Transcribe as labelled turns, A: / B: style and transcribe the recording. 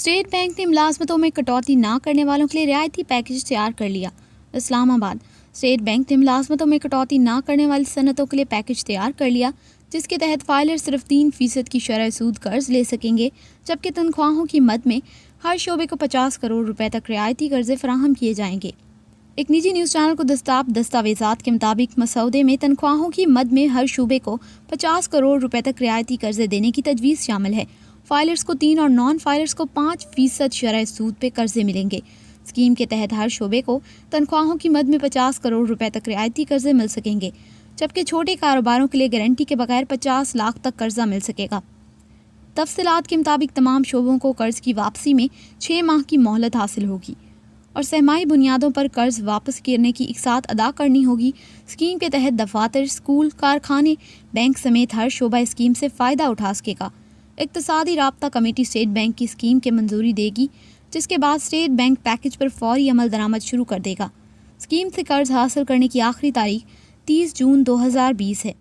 A: State bank ने मुलाजमतों में कटौती ना करने वालों के लिए रियायती पैकेज तैयार कर लिया। इस्लामाबाद। स्टेट बैंक ने मुलाजमतों में कटौती ना करने वाली सनतों के लिए पैकेज तैयार कर लिया, जिसके तहत फाइलर सिर्फ 3% की शरह सूद कर्ज ले सकेंगे, जबकि तनख्वाहों की मद में हर शोबे को 50 करोड़ रुपए तक रियायती कर्जे फराहम किए जाएंगे। एक निजी न्यूज़ चैनल को दस्ताब दस्तावेजात के मुताबिक मसौदे में तनख्वाहों की मद में हर शोबे को 50 करोड़ रुपए तक रियायती कर्जे देने की तजवीज़ शामिल है। फाइलर्स को 3 और नॉन फाइलर्स को 5% शरह सूद पे कर्जे मिलेंगे। स्कीम के तहत हर शोबे को तनख्वाहों की मद में 50 करोड़ रुपए तक रियायती कर्जे मिल सकेंगे, जबकि छोटे कारोबारों के लिए गारंटी के बगैर 50 लाख तक कर्जा मिल सकेगा। तफसीलात के मुताबिक तमाम शोबों को कर्ज की वापसी में 6 माह की मोहलत हासिल होगी और सहमाई बुनियादों पर कर्ज वापस करने की इकसात अदा करनी होगी। स्कीम के तहत दफातर, स्कूल, कारखाने, बैंक समेत हर शोबा इस स्कीम से फ़ायदा उठा सकेगा। इक्तिसादी राब्ता कमेटी स्टेट बैंक की स्कीम के मंजूरी देगी, जिसके बाद स्टेट बैंक पैकेज पर फौरी अमल दरामद शुरू कर देगा। स्कीम से कर्ज हासिल करने की आखिरी तारीख 30 जून 2020 है।